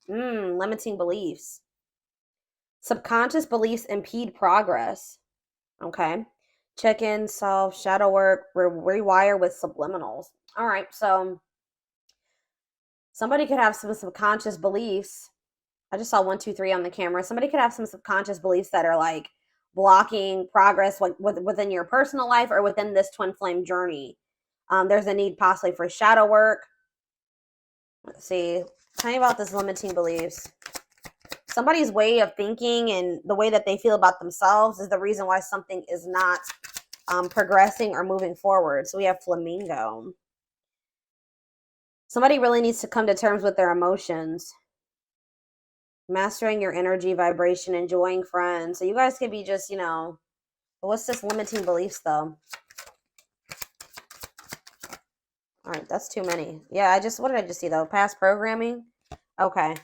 Limiting beliefs. Subconscious beliefs impede progress. Okay. Check in, self, shadow work, rewire with subliminals. All right. So somebody could have some subconscious beliefs. I just saw 1, 2, 3 on the camera. Somebody could have some subconscious beliefs that are like blocking progress, like within your personal life or within this twin flame journey. There's a need possibly for shadow work. Let's see. Tell me about this limiting beliefs. Somebody's way of thinking and the way that they feel about themselves is the reason why something is not progressing or moving forward. So we have flamingo. Somebody really needs to come to terms with their emotions. Mastering your energy, vibration, enjoying friends. So you guys could be just, what's this limiting beliefs though? All right, that's too many. Yeah, what did I just see though? Past programming? Okay.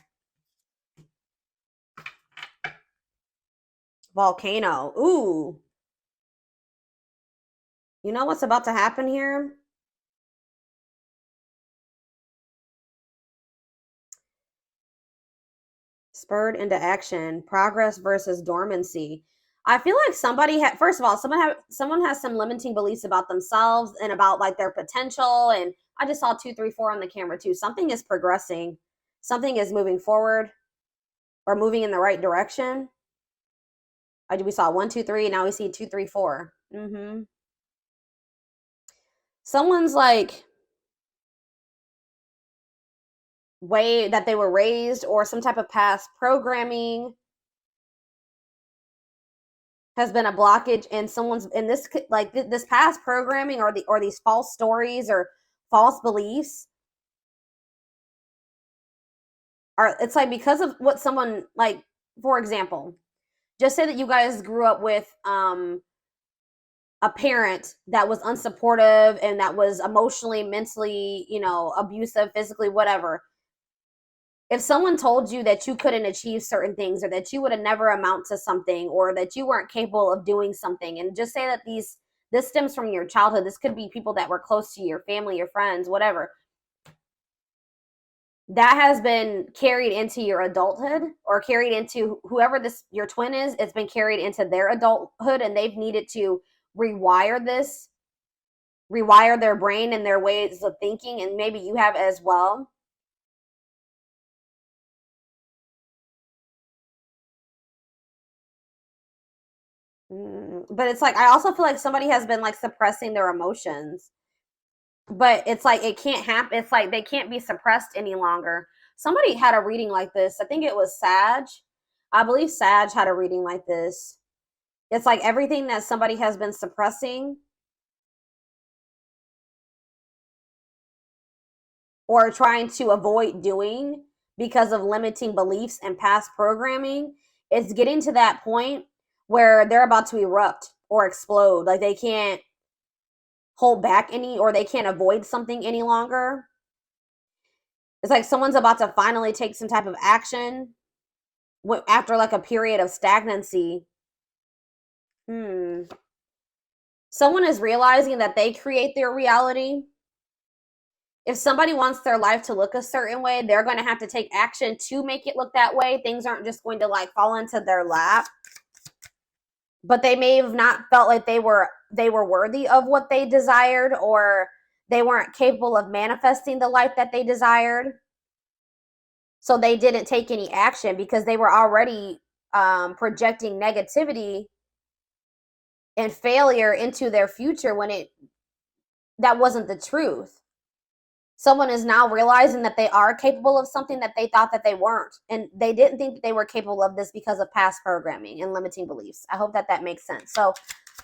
Volcano. Ooh. You know what's about to happen here? Spurred into action. Progress versus dormancy. I feel like somebody had, first of all, someone has some limiting beliefs about themselves and about like their potential. And I just saw 2, 3, 4 on the camera too. Something is progressing. Something is moving forward or moving in the right direction. We saw 1, 2, 3. Now we see 2, 3, 4. Someone's like way that they were raised or some type of past programming has been a blockage, and someone's in this like this past programming or these false stories or false beliefs are, it's like because of what someone, like, for example, just say that you guys grew up with a parent that was unsupportive and that was emotionally, mentally, abusive, physically, whatever. If someone told you that you couldn't achieve certain things or that you would have never amount to something or that you weren't capable of doing something, and just say that this stems from your childhood, this could be people that were close to your family, your friends, whatever, that has been carried into your adulthood or carried into whoever this your twin is, it's been carried into their adulthood, and they've needed to rewire this, rewire their brain and their ways of thinking, and maybe you have as well. But it's like I also feel like somebody has been like suppressing their emotions, but it's like it can't happen. It's like they can't be suppressed any longer. Somebody had a reading like this. I think it was Sag. I believe Sag had a reading like this. It's like everything that somebody has been suppressing or trying to avoid doing because of limiting beliefs and past programming, it's getting to that point where they're about to erupt or explode. Like they can't hold back or they can't avoid something any longer. It's like someone's about to finally take some type of action after like a period of stagnancy. Someone is realizing that they create their reality. If somebody wants their life to look a certain way, they're going to have to take action to make it look that way. Things aren't just going to like fall into their lap. But they may have not felt like they were worthy of what they desired, or they weren't capable of manifesting the life that they desired. So they didn't take any action because they were already projecting negativity and failure into their future when that wasn't the truth. Someone is now realizing that they are capable of something that they thought that they weren't, and they didn't think that they were capable of this because of past programming and limiting beliefs. I hope that makes sense. So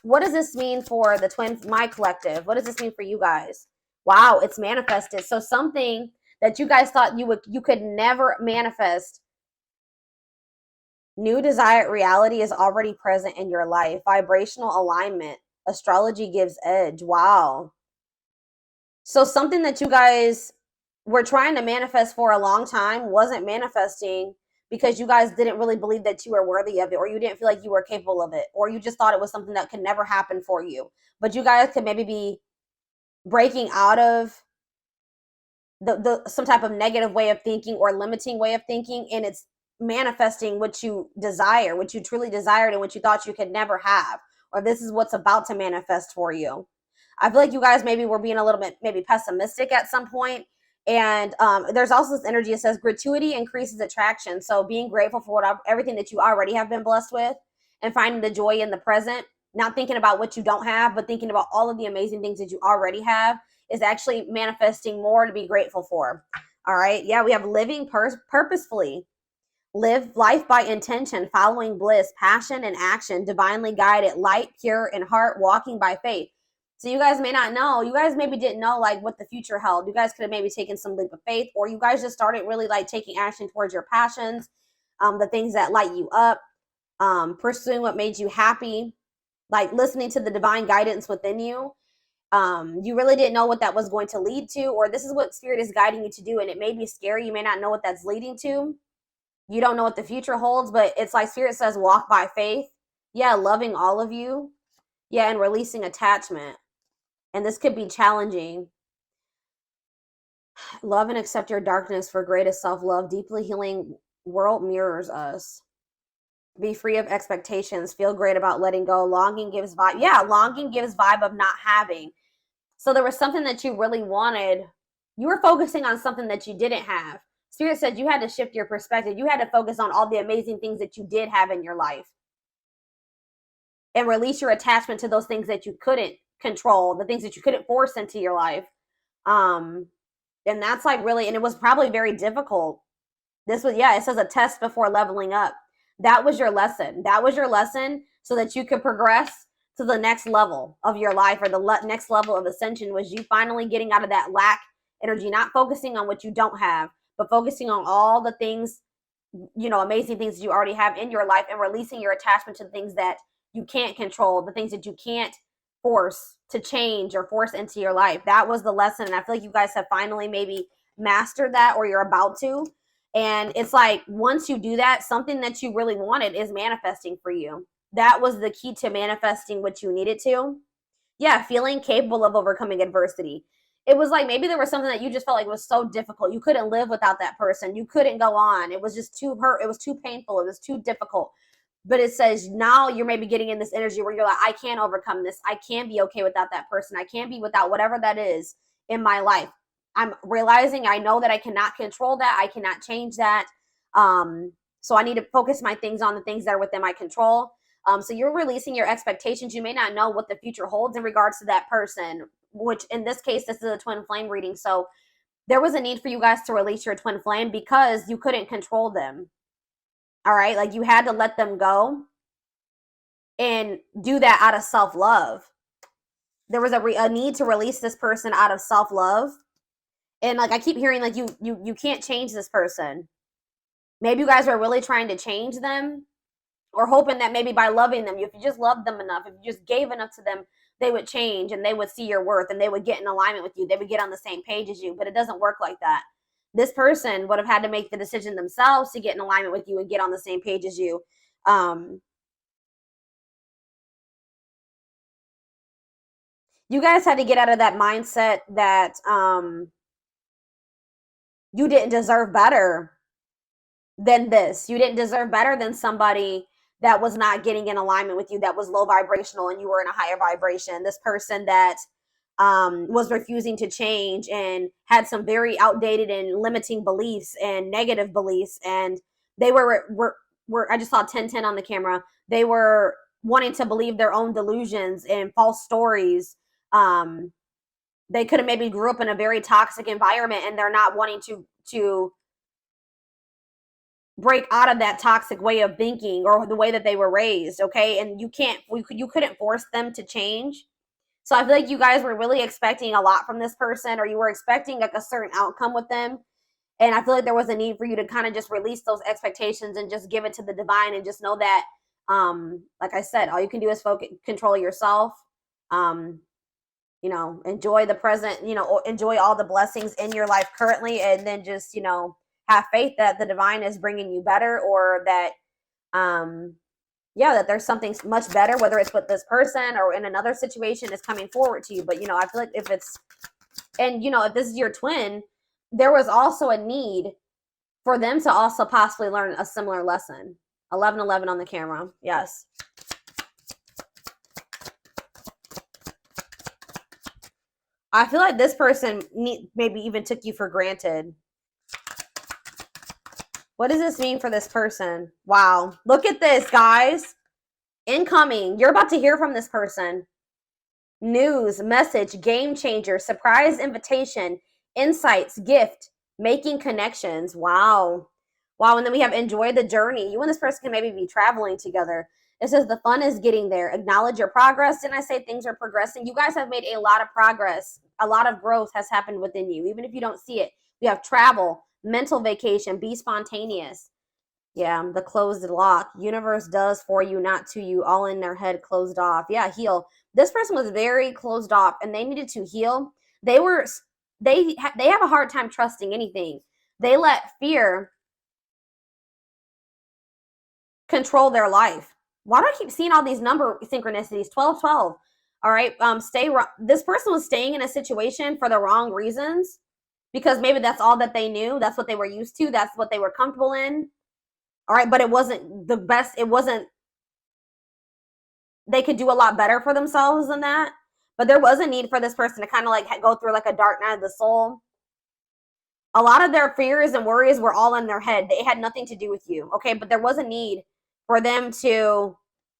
what does this mean for the twin, my collective? What does this mean for you guys? Wow, it's manifested. So something that you guys thought you could never manifest, new desired reality is already present in your life. Vibrational alignment. Astrology gives edge. Wow. So something that you guys were trying to manifest for a long time wasn't manifesting because you guys didn't really believe that you were worthy of it, or you didn't feel like you were capable of it, or you just thought it was something that could never happen for you. But you guys could maybe be breaking out of some type of negative way of thinking or limiting way of thinking, and it's manifesting what you desire, what you truly desired, and what you thought you could never have, or this is what's about to manifest for you. I feel like you guys maybe were being a little bit maybe pessimistic at some point. And there's also this energy that says gratuity increases attraction. So being grateful for everything that you already have been blessed with, and finding the joy in the present, not thinking about what you don't have, but thinking about all of the amazing things that you already have, is actually manifesting more to be grateful for. All right. Yeah, we have living purposefully. Live life by intention, following bliss, passion, and action, divinely guided, light, pure, in heart, walking by faith. So you guys may not know, you guys maybe didn't know like what the future held. You guys could have maybe taken some leap of faith, or you guys just started really like taking action towards your passions, the things that light you up, pursuing what made you happy, like listening to the divine guidance within you. You really didn't know what that was going to lead to, or this is what spirit is guiding you to do, and it may be scary. You may not know what that's leading to. You don't know what the future holds, but it's like spirit says walk by faith. Yeah, loving all of you. Yeah, and releasing attachment. And this could be challenging. Love and accept your darkness for greatest self-love. Deeply healing world mirrors us. Be free of expectations. Feel great about letting go. Longing gives vibe. Yeah, longing gives vibe of not having. So there was something that you really wanted. You were focusing on something that you didn't have. Spirit said you had to shift your perspective. You had to focus on all the amazing things that you did have in your life, and release your attachment to those things that you couldn't control, the things that you couldn't force into your life. And that's like really, and it was probably very difficult. This was, yeah, it says a test before leveling up. That was your lesson. That was your lesson so that you could progress to the next level of your life, or the next level of ascension, was you finally getting out of that lack energy, not focusing on what you don't have, but focusing on all the things, amazing things you already have in your life, and releasing your attachment to the things that you can't control, the things that you can't force to change or force into your life. That was the lesson. And I feel like you guys have finally maybe mastered that, or you're about to. And it's like, once you do that, something that you really wanted is manifesting for you. That was the key to manifesting what you needed to. Yeah, feeling capable of overcoming adversity. It was like maybe there was something that you just felt like was so difficult. You couldn't live without that person. You couldn't go on. It was just too hurt. It was too painful. It was too difficult. But it says now you're maybe getting in this energy where you're like, I can overcome this. I can be okay without that person. I can be without whatever that is in my life. I'm realizing, I know that I cannot control that. I cannot change that. So I need to focus my things on the things that are within my control. So you're releasing your expectations. You may not know what the future holds in regards to that person, which in this case, this is a twin flame reading. So there was a need for you guys to release your twin flame because you couldn't control them. All right. Like you had to let them go and do that out of self-love. There was a need to release this person out of self-love. And like I keep hearing, like you can't change this person. Maybe you guys are really trying to change them, or hoping that maybe by loving them, if you just loved them enough, if you just gave enough to them, they would change and they would see your worth and they would get in alignment with you. They would get on the same page as you. But it doesn't work like that. This person would have had to make the decision themselves to get in alignment with you and get on the same page as you. You guys had to get out of that mindset that you didn't deserve better than this. You didn't deserve better than somebody that was not getting in alignment with you, that was low vibrational and you were in a higher vibration. This person that was refusing to change and had some very outdated and limiting beliefs and negative beliefs. And they were I just saw 1010 on the camera. They were wanting to believe their own delusions and false stories. They could have maybe grew up in a very toxic environment and they're not wanting to break out of that toxic way of thinking or the way that they were raised. Okay. And you couldn't force them to change. So I feel like you guys were really expecting a lot from this person, or you were expecting like a certain outcome with them. And I feel like there was a need for you to kind of just release those expectations and just give it to the divine, and just know that, like I said, all you can do is control yourself. Enjoy the present, enjoy all the blessings in your life currently. And then just, have faith that the divine is bringing you better, or that, that there's something much better, whether it's with this person or in another situation, is coming forward to you. But, I feel like if this is your twin, there was also a need for them to also possibly learn a similar lesson. 1111 on the camera. Yes. I feel like this person maybe even took you for granted. What does this mean for this person? Wow. Look at this, guys. Incoming. You're about to hear from this person. News, message, game changer, surprise invitation, insights, gift, making connections. Wow. Wow. And then we have enjoy the journey. You and this person can maybe be traveling together. It says the fun is getting there. Acknowledge your progress. Didn't I say things are progressing? You guys have made a lot of progress. A lot of growth has happened within you, even if you don't see it. We have travel, mental vacation, be spontaneous. Yeah, the closed lock. Universe does for you, not to you. All in their head, closed off. Yeah, heal. This person was very closed off, and they needed to heal. They have a hard time trusting anything. They let fear control their life. Why do I keep seeing all these number synchronicities? 1212. All right. This person was staying in a situation for the wrong reasons because maybe that's all that they knew. That's what they were used to. That's what they were comfortable in. All right. But it wasn't the best. They could do a lot better for themselves than that. But there was a need for this person to kind of like go through like a dark night of the soul. A lot of their fears and worries were all in their head. They had nothing to do with you. Okay. But there was a need for them to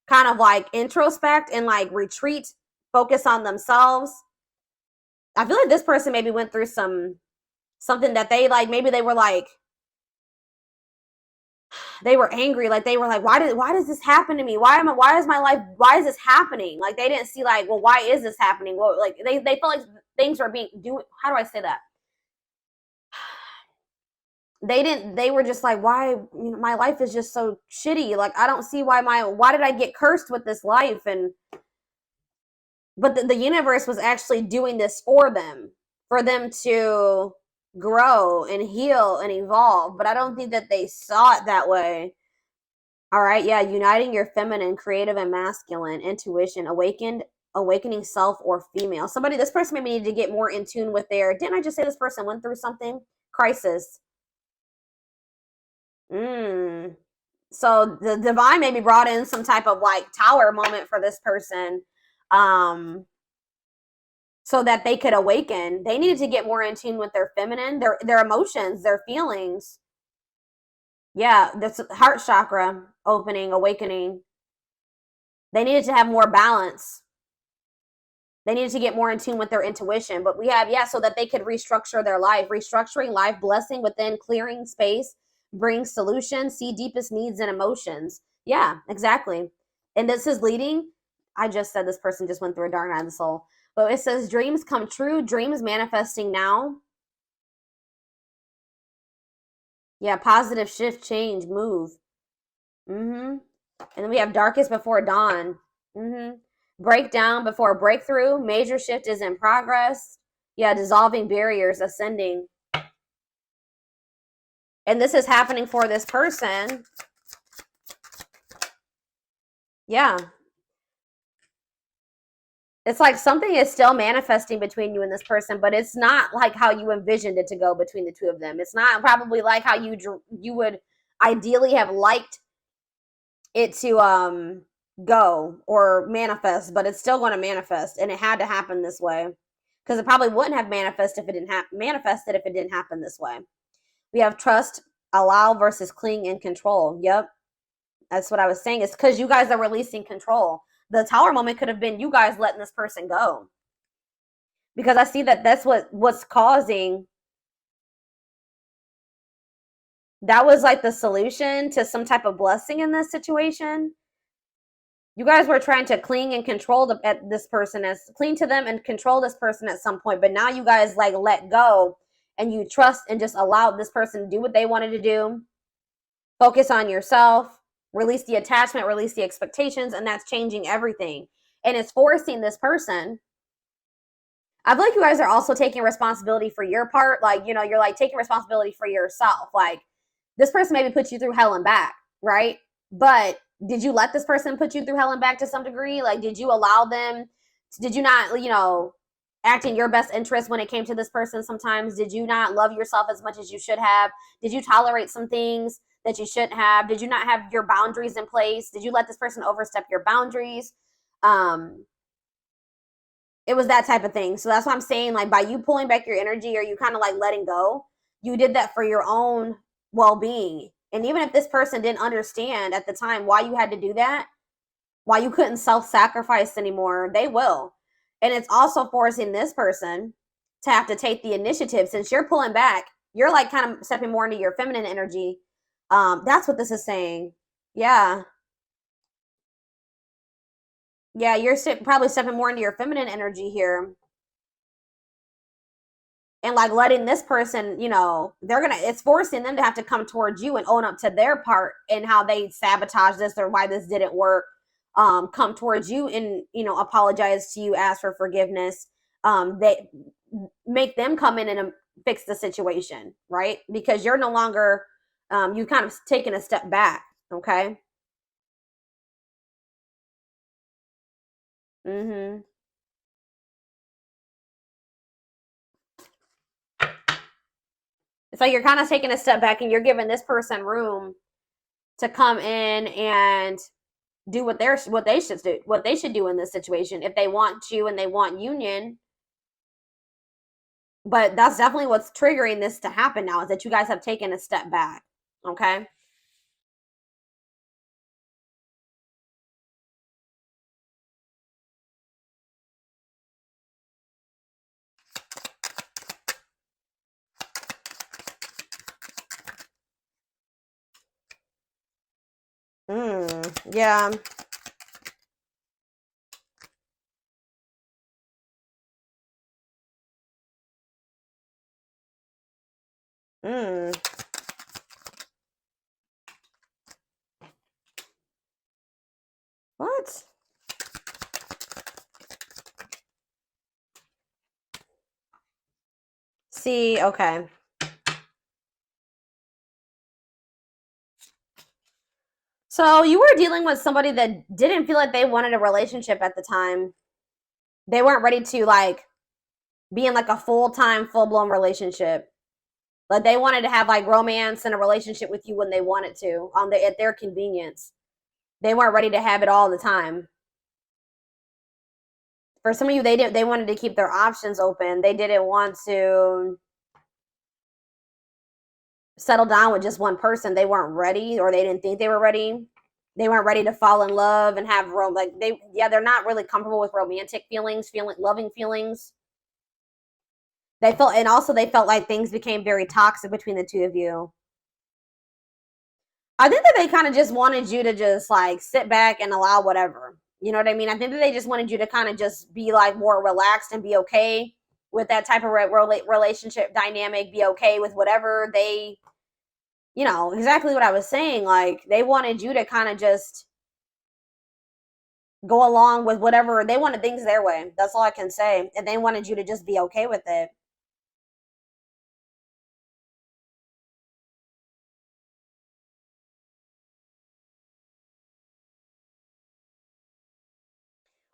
kind of like introspect and like retreat, focus on themselves. I feel like this person maybe went through something that they like, maybe they were like, they were angry. Like they were like, why does this happen to me? Why is my life, why is this happening? Like they didn't see like, well, why is this happening? Well, like they felt like things were how do I say that? They were just like, why, my life is just so shitty. Like, I don't see why did I get cursed with this life? But the universe was actually doing this for them to grow and heal and evolve. But I don't think that they saw it that way. All right. Yeah. Uniting your feminine, creative, and masculine intuition, awakening self or female. This person maybe needed to get more in tune with didn't I just say this person went through something? Crisis. So the divine maybe brought in some type of like tower moment for this person, so that they could awaken. They needed to get more in tune with their feminine, their emotions, their feelings. Yeah, this heart chakra opening, awakening. They needed to have more balance. They needed to get more in tune with their intuition. But we have, so that they could restructure their life. Restructuring life, blessing within, clearing space, bring solutions, see deepest needs and emotions. Yeah, exactly. And this is leading. I just said this person just went through a dark night of the soul. But it says dreams come true, dreams manifesting now. Yeah, positive shift, change, move. And then we have darkest before dawn. Breakdown before breakthrough. Major shift is in progress. Yeah, dissolving barriers, ascending. And this is happening for this person. Yeah. It's like something is still manifesting between you and this person, but it's not like how you envisioned it to go between the two of them. It's not probably like how you would ideally have liked it to go or manifest, but it's still going to manifest, and it had to happen this way because it probably wouldn't have manifested if it didn't happen this way. We have trust, allow versus cling and control. Yep. That's what I was saying. It's because you guys are releasing control. The tower moment could have been you guys letting this person go. Because I see that that's what's causing. That was like the solution to some type of blessing in this situation. You guys were trying to cling and control this person, cling to them and control this person at some point. But now you guys like let go and you trust and just allow this person to do what they wanted to do. Focus on yourself. Release the attachment, release the expectations, and that's changing everything. And it's forcing this person. I feel like you guys are also taking responsibility for your part. Like, you're like taking responsibility for yourself. Like, this person maybe put you through hell and back, right? But did you let this person put you through hell and back to some degree? Like, did you allow them? Did you not, act in your best interest when it came to this person sometimes? Did you not love yourself as much as you should have? Did you tolerate some things that you shouldn't have? Did you not have your boundaries in place? Did you let this person overstep your boundaries? It was that type of thing. So that's what I'm saying. Like, by you pulling back your energy, or you kind of like letting go, you did that for your own well-being. And even if this person didn't understand at the time why you had to do that, why you couldn't self-sacrifice anymore, they will. And it's also forcing this person to have to take the initiative. Since you're pulling back, you're like kind of stepping more into your feminine energy. That's what this is saying. Yeah. Yeah, you're probably stepping more into your feminine energy here. And like letting this person, you know, it's forcing them to have to come towards you and own up to their part and how they sabotage this or why this didn't work. Come towards you and, you know, apologize to you, ask for forgiveness. They make them come in and fix the situation, right? Because you're no longer, you kind of taken a step back. Okay. Mm-hmm. It's like you're kind of taking a step back and you're giving this person room to come in and do what they should do in this situation if they want to and they want union. But that's definitely what's triggering this to happen now, is that you guys have taken a step back. Okay. Yeah. Mm. What? See, okay. So you were dealing with somebody that didn't feel like they wanted a relationship at the time. They weren't ready to like be in like a full-time, full-blown relationship. Like they wanted to have like romance and a relationship with you when they wanted to, at their convenience. They weren't ready to have it all the time. For some of you, they wanted to keep their options open. They didn't want to settle down with just one person. They weren't ready, or they didn't think they were ready. They weren't ready to fall in love and have they're not really comfortable with romantic feelings, loving feelings. They felt like things became very toxic between the two of you. I think that they kind of just wanted you to just like sit back and allow whatever. You know what I mean? I think that they just wanted you to kind of just be like more relaxed and be okay with that type of relationship dynamic, be okay with whatever they, you know, exactly what I was saying. Like they wanted you to kind of just go along with whatever. They wanted things their way. That's all I can say. And they wanted you to just be okay with it.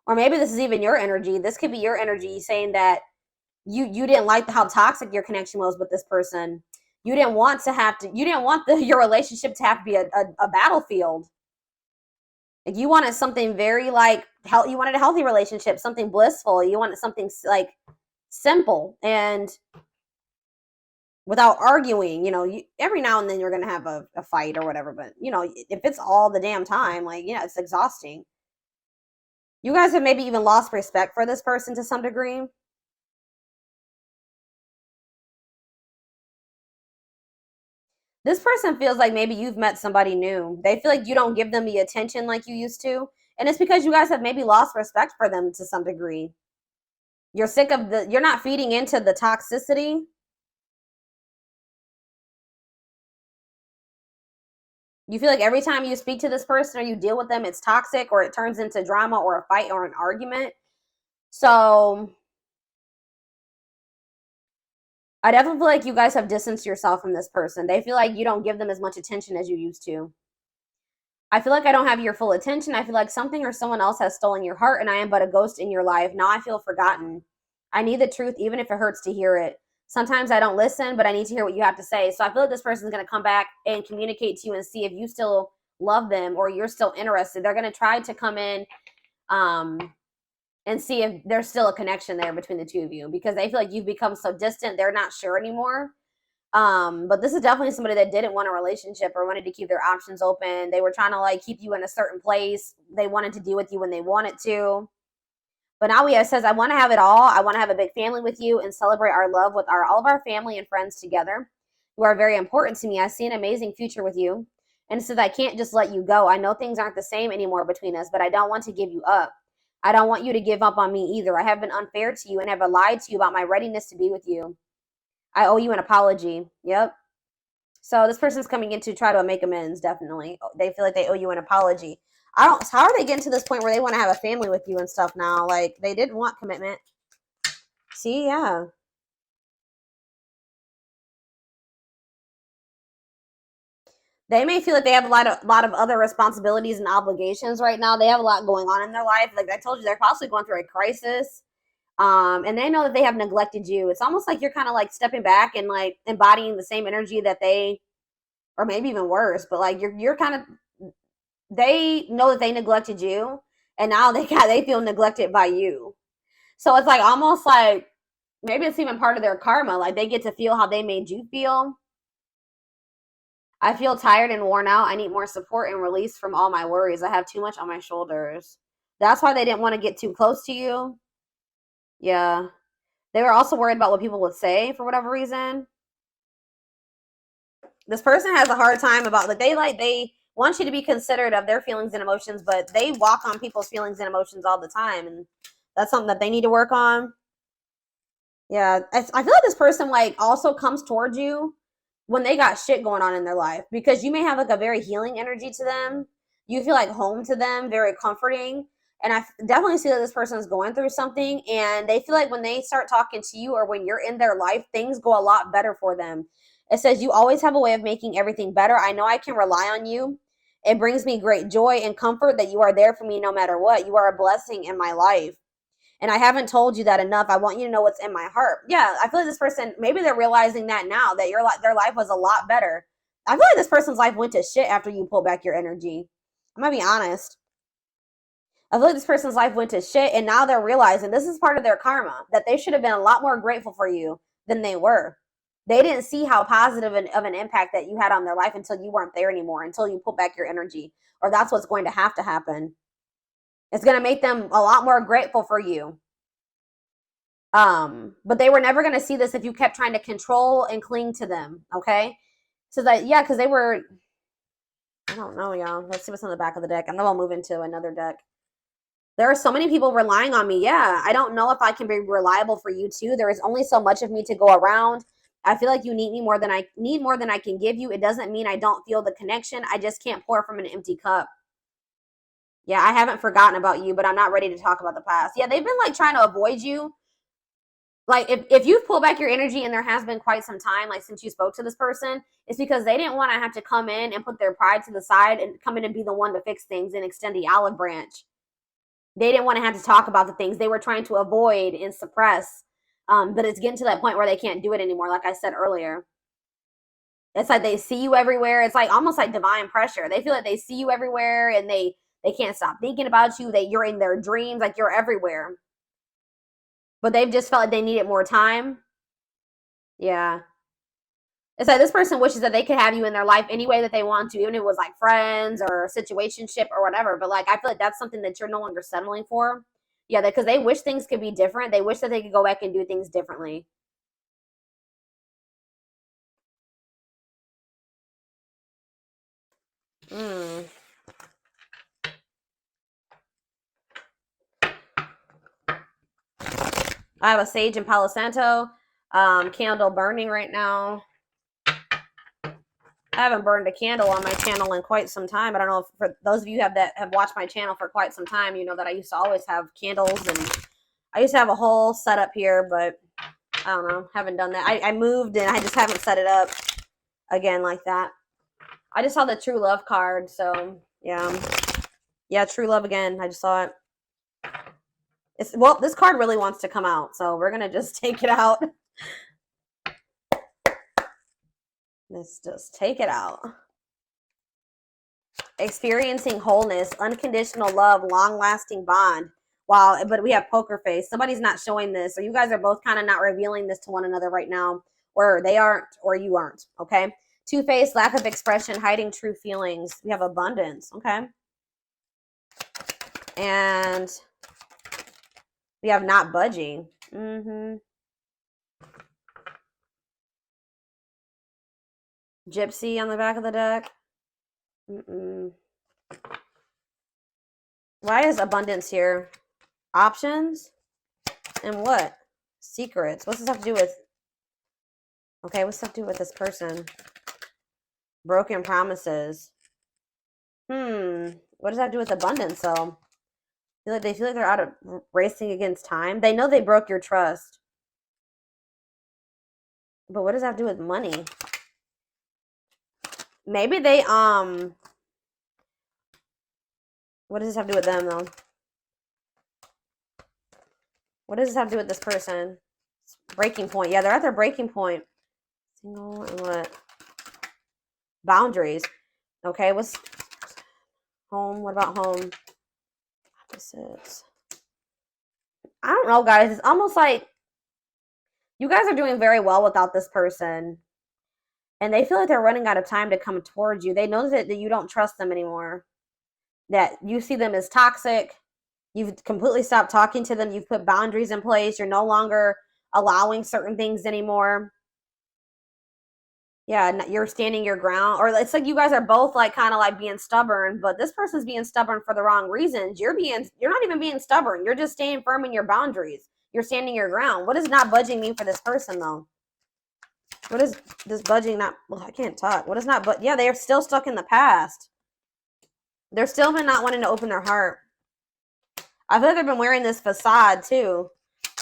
Or maybe this is even your energy. This could be your energy saying that you didn't like how toxic your connection was with this person. You didn't want your relationship to have to be a battlefield. Like you wanted something very like you wanted a healthy relationship, something blissful. You wanted something like simple and without arguing. You know, every now and then you're gonna have a fight or whatever, but you know, if it's all the damn time, like, you know, it's exhausting. You guys have maybe even lost respect for this person to some degree. This person feels like maybe you've met somebody new. They feel like you don't give them the attention like you used to. And it's because you guys have maybe lost respect for them to some degree. You're not feeding into the toxicity. You feel like every time you speak to this person or you deal with them, it's toxic or it turns into drama or a fight or an argument. So I definitely feel like you guys have distanced yourself from this person. They feel like you don't give them as much attention as you used to. I feel like I don't have your full attention. I feel like something or someone else has stolen your heart and I am but a ghost in your life. Now I feel forgotten. I need the truth, even if it hurts to hear it. Sometimes I don't listen, but I need to hear what you have to say. So I feel like this person is going to come back and communicate to you and see if you still love them or you're still interested. They're going to try to come in and see if there's still a connection there between the two of you, because they feel like you've become so distant, they're not sure anymore. But this is definitely somebody that didn't want a relationship or wanted to keep their options open. They were trying to like keep you in a certain place. They wanted to deal with you when they wanted to. But now it says, I want to have it all. I want to have a big family with you and celebrate our love with all of our family and friends together. You are very important to me. I see an amazing future with you. And it says, I can't just let you go. I know things aren't the same anymore between us, but I don't want to give you up. I don't want you to give up on me either. I have been unfair to you and have lied to you about my readiness to be with you. I owe you an apology. Yep. So this person's coming in to try to make amends, definitely. They feel like they owe you an apology. How are they getting to this point where they want to have a family with you and stuff now? Like, they didn't want commitment. See, yeah. They may feel like they have a lot of other responsibilities and obligations right now. They have a lot going on in their life. Like I told you, they're possibly going through a crisis. And they know that they have neglected you. It's almost like you're kind of like stepping back and like embodying the same energy that they, or maybe even worse, but like you're kind of, they know that they neglected you, and now they feel neglected by you. So it's like almost like maybe it's even part of their karma. Like they get to feel how they made you feel. I feel tired and worn out. I need more support and release from all my worries. I have too much on my shoulders. That's why they didn't want to get too close to you. Yeah. They were also worried about what people would say for whatever reason. This person has a hard time about they want you to be considerate of their feelings and emotions, but they walk on people's feelings and emotions all the time, and that's something that they need to work on. Yeah, I feel like this person like also comes towards you when they got shit going on in their life, because you may have like a very healing energy to them. You feel like home to them, very comforting. And I definitely see that this person is going through something, and they feel like when they start talking to you or when you're in their life, things go a lot better for them. It says, you always have a way of making everything better. I know I can rely on you. It brings me great joy and comfort that you are there for me no matter what. You are a blessing in my life. And I haven't told you that enough. I want you to know what's in my heart. Yeah, I feel like this person, maybe they're realizing that now, that their life was a lot better. I feel like this person's life went to shit after you pull back your energy. I'm going to be honest. I feel like this person's life went to shit, and now they're realizing this is part of their karma, that they should have been a lot more grateful for you than they were. They didn't see how positive of an impact that you had on their life until you weren't there anymore, until you pull back your energy. Or that's what's going to happen. It's going to make them a lot more grateful for you. But they were never going to see this if you kept trying to control and cling to them, okay? So that, yeah, because they were, I don't know, y'all. Let's see what's on the back of the deck, and then we'll move into another deck. There are so many people relying on me. Yeah, I don't know if I can be reliable for you too. There is only so much of me to go around. I feel like you need me more than I can give you. It doesn't mean I don't feel the connection. I just can't pour from an empty cup. Yeah, I haven't forgotten about you, but I'm not ready to talk about the past. Yeah, they've been like trying to avoid you. Like if you've pulled back your energy and there has been quite some time, like since you spoke to this person, it's because they didn't want to have to come in and put their pride to the side and come in and be the one to fix things and extend the olive branch. They didn't want to have to talk about the things they were trying to avoid and suppress. But it's getting to that point where they can't do it anymore, like I said earlier. It's like they see you everywhere. It's like almost like divine pressure. They feel like they see you everywhere, and they can't stop thinking about you. That you're in their dreams, like you're everywhere. But they've just felt like they needed more time. Yeah. It's like this person wishes that they could have you in their life any way that they want to, even if it was like friends or situationship or whatever. But like I feel like that's something that you're no longer settling for. Yeah, because they wish things could be different. They wish that they could go back and do things differently. I have a sage and Palo Santo candle burning right now. I haven't burned a candle on my channel in quite some time. I don't know if for those of you that have watched my channel for quite some time, you know that I used to always have candles, and I used to have a whole setup here, but I don't know, haven't done that. I moved and I just haven't set it up again like that. I just saw the True Love card, so yeah. Yeah, True Love again. I just saw it. Well, this card really wants to come out, so we're going to just take it out. Let's just take it out. Experiencing wholeness, unconditional love, long-lasting bond. Wow, but we have poker face. Somebody's not showing this, or you guys are both kind of not revealing this to one another right now, or they aren't, or you aren't, okay? Two-faced, lack of expression, hiding true feelings. We have abundance, okay? And we have not budging. Gypsy on the back of the deck. Why is abundance here? Options? And what? Secrets. What's this have to do with? Okay, what's this have to do with this person? Broken promises. What does that have to do with abundance, though? They feel like they're out of racing against time. They know they broke your trust. But what does that have to do with money? Maybe they, what does this have to do with them, though? What does this have to do with this person? Breaking point. Yeah, they're at their breaking point. Single and what? Boundaries. Okay, what's home? What about home? Opposites. I don't know, guys. It's almost like you guys are doing very well without this person. And they feel like they're running out of time to come towards you. They know that you don't trust them anymore. That you see them as toxic. You've completely stopped talking to them. You've put boundaries in place. You're no longer allowing certain things anymore. Yeah, you're standing your ground. Or it's like you guys are both like kind of like being stubborn, but this person's being stubborn for the wrong reasons. You're not even being stubborn. You're just staying firm in your boundaries. You're standing your ground. What does not budging mean for this person, though? What is this budging not? Well, I can't talk. What is not? But yeah, they are still stuck in the past. They're still been not wanting to open their heart. I feel like they've been wearing this facade too.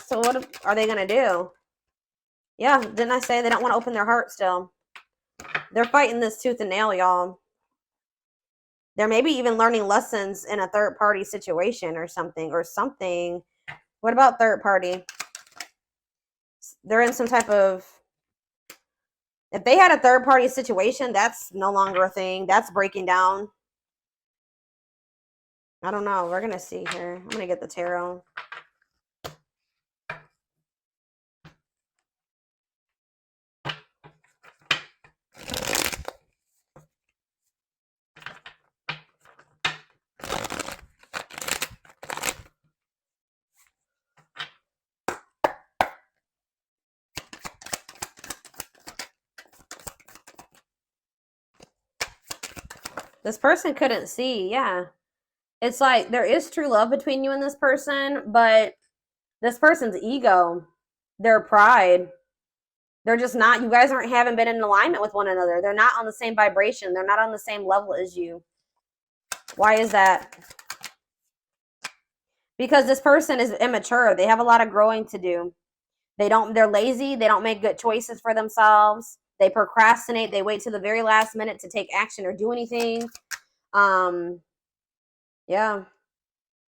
So what are they gonna do? Yeah, didn't I say they don't want to open their heart still? They're fighting this tooth and nail, y'all. They're maybe even learning lessons in a third-party situation or something. What about third party? They're in some type of... If they had a third-party situation, that's no longer a thing. That's breaking down. I don't know. We're going to see here. I'm going to get the tarot. This person couldn't see. Yeah. It's like there is true love between you and this person, but this person's ego, their pride, they're just not, you guys haven't been in alignment with one another. They're not on the same vibration. They're not on the same level as you. Why is that? Because this person is immature. They have a lot of growing to do. They're lazy. They don't make good choices for themselves. They procrastinate. They wait till the very last minute to take action or do anything. Yeah.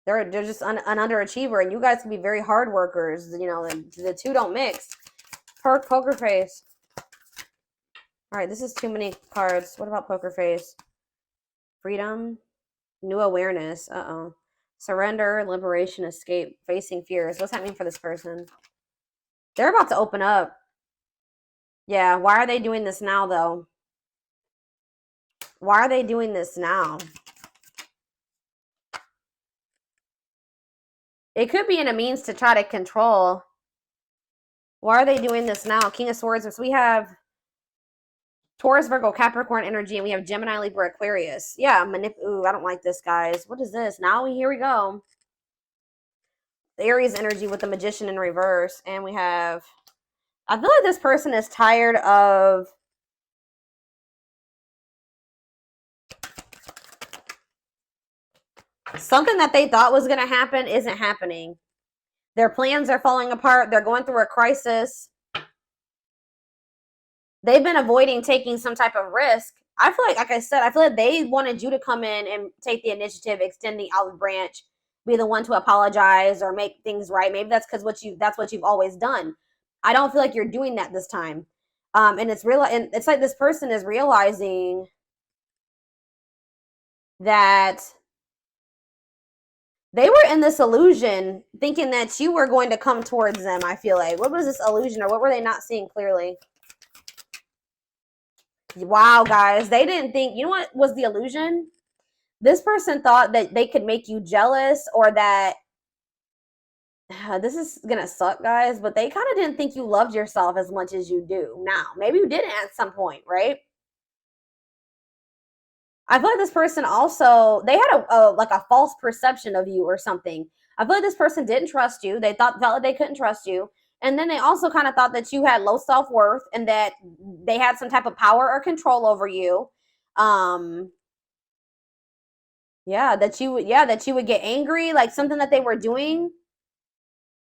They're just an underachiever, and you guys can be very hard workers. You know, the two don't mix. Poker face. All right, this is too many cards. What about poker face? Freedom. New awareness. Uh-oh. Surrender, liberation, escape, facing fears. What's that mean for this person? They're about to open up. Yeah, why are they doing this now, though? Why are they doing this now? It could be in a means to try to control. Why are they doing this now? King of Swords. So we have Taurus, Virgo, Capricorn energy, and we have Gemini, Libra, Aquarius. Yeah, ooh, I don't like this, guys. What is this? Here we go. The Aries energy with the Magician in reverse. And we have... I feel like this person is tired of... Something that they thought was going to happen isn't happening. Their plans are falling apart. They're going through a crisis. They've been avoiding taking some type of risk. I feel like I said, I feel like they wanted you to come in and take the initiative, extend the olive branch, be the one to apologize or make things right. Maybe that's because that's what you've always done. I don't feel like you're doing that this time. And it's real, and it's like this person is realizing that they were in this illusion thinking that you were going to come towards them. I feel like, what was this illusion, or what were they not seeing clearly? Wow, guys, they didn't think, you know what was the illusion? This person thought that they could make you jealous, or that this is gonna suck, guys, but they kind of didn't think you loved yourself as much as you do now. Maybe you didn't at some point, right? I feel like this person also, they had like a false perception of you or something. I feel like this person didn't trust you. They felt like they couldn't trust you. And then they also kind of thought that you had low self-worth and that they had some type of power or control over you. That you would get angry, like something that they were doing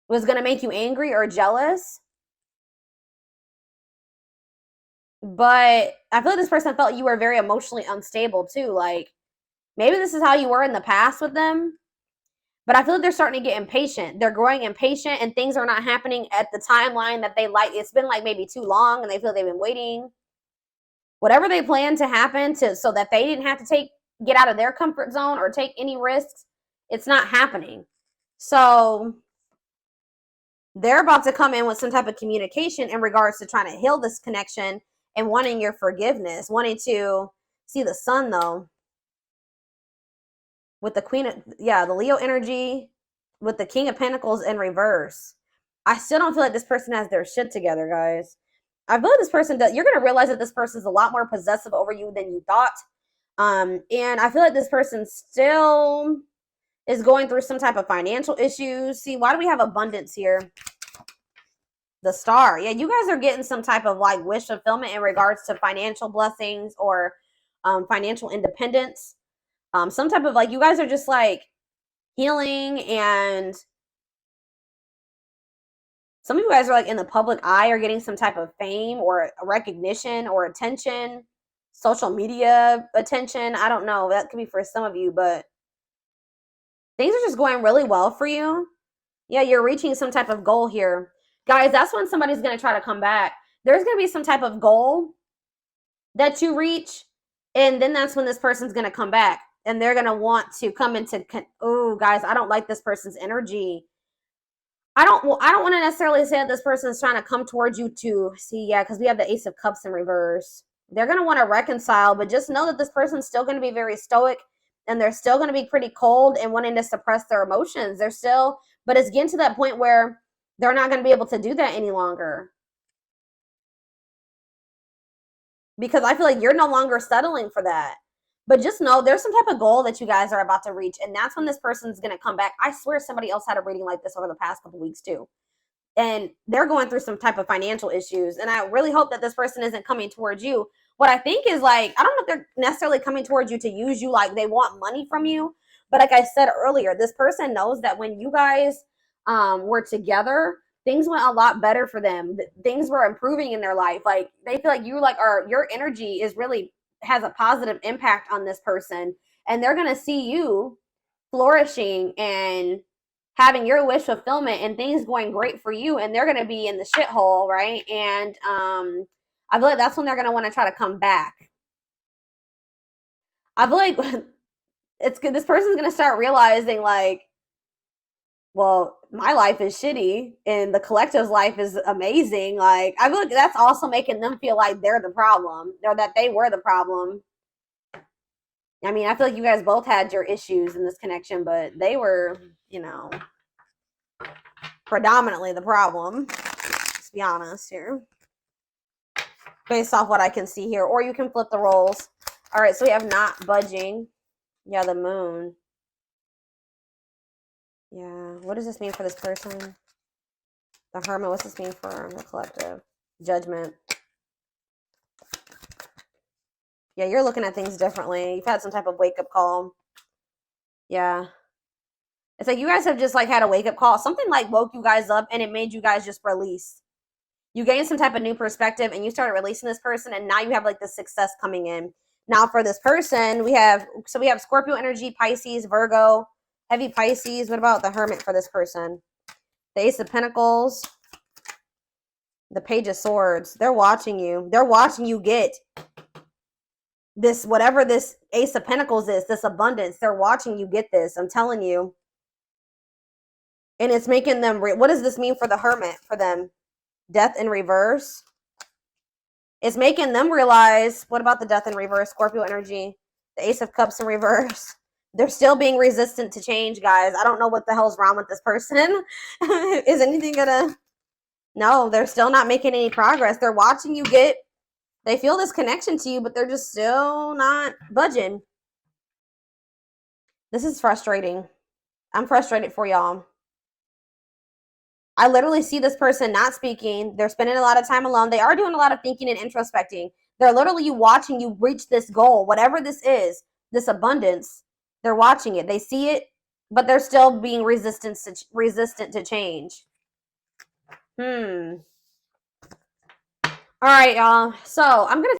was going to make you angry or jealous. But I feel like this person felt you were very emotionally unstable too. Like, maybe this is how you were in the past with them, but I feel like they're starting to get impatient. They're growing impatient, and things are not happening at the timeline that they like. It's been like maybe too long, and they feel they've been waiting. Whatever they plan to happen so that they didn't have to get out of their comfort zone or take any risks, it's not happening. So they're about to come in with some type of communication in regards to trying to heal this connection and wanting your forgiveness, wanting to see the sun, though. With the the Leo energy, with the King of Pentacles in reverse. I still don't feel like this person has their shit together, guys. I feel like this person does. You're going to realize that this person is a lot more possessive over you than you thought. And I feel like this person still is going through some type of financial issues. See, why do we have abundance here? The Star. Yeah, you guys are getting some type of like wish fulfillment in regards to financial blessings or financial independence. Some type of like, you guys are just like healing, and some of you guys are like in the public eye or getting some type of fame or recognition or attention, social media attention. I don't know. That could be for some of you, but things are just going really well for you. Yeah, you're reaching some type of goal here. Guys, that's when somebody's going to try to come back. There's going to be some type of goal that you reach, and then that's when this person's going to come back, and they're going to want to come into, oh, guys, I don't like this person's energy. I don't want to necessarily say that this person is trying to come towards you to see, yeah, because we have the Ace of Cups in reverse. They're going to want to reconcile, but just know that this person's still going to be very stoic, and they're still going to be pretty cold and wanting to suppress their emotions. But it's getting to that point where they're not going to be able to do that any longer. Because I feel like you're no longer settling for that. But just know there's some type of goal that you guys are about to reach, and that's when this person's going to come back. I swear somebody else had a reading like this over the past couple weeks too. And they're going through some type of financial issues. And I really hope that this person isn't coming towards you. What I think is, like, I don't know if they're necessarily coming towards you to use you, like they want money from you. But like I said earlier, this person knows that when you guys were together, things went a lot better for them. Things were improving in their life. Like, they feel like your energy is really has a positive impact on this person, and they're going to see you flourishing and having your wish fulfillment and things going great for you, and they're going to be in the shithole, right? And I feel like that's when they're going to want to try to come back. I feel like it's good. This person's going to start realizing, like, well, my life is shitty and the collective's life is amazing. Like, I feel like that's also making them feel like they're the problem, or that they were the problem. I mean, I feel like you guys both had your issues in this connection, but they were, predominantly the problem. Let's be honest here. Based off what I can see here. Or you can flip the roles. All right, so we have not budging. Yeah, the moon. Yeah, what does this mean for this person? The Hermit, what's this mean for the collective? Judgment. Yeah, you're looking at things differently. You've had some type of wake-up call. Yeah. It's like you guys have just, like, had a wake-up call. Something, like, woke you guys up, and it made you guys just release. You gained some type of new perspective, and you started releasing this person, and now you have, like, the success coming in. Now, for this person, we have Scorpio energy, Pisces, Virgo, Heavy Pisces. What about the Hermit for this person? The Ace of Pentacles. The Page of Swords. They're watching you. They're watching you get this, whatever this Ace of Pentacles is, this abundance. They're watching you get this. I'm telling you. And it's making them, what does this mean for the Hermit, for them? Death in reverse. It's making them realize, what about the Death in reverse? Scorpio energy. The Ace of Cups in reverse. They're still being resistant to change, guys. I don't know what the hell's wrong with this person. Is anything gonna... No, they're still not making any progress. They're watching you get... They feel this connection to you, but they're just still not budging. This is frustrating. I'm frustrated for y'all. I literally see this person not speaking. They're spending a lot of time alone. They are doing a lot of thinking and introspecting. They're literally watching you reach this goal, whatever this is, this abundance. They're watching it. They see it, but they're still being resistant to change. All right, y'all. So I'm going to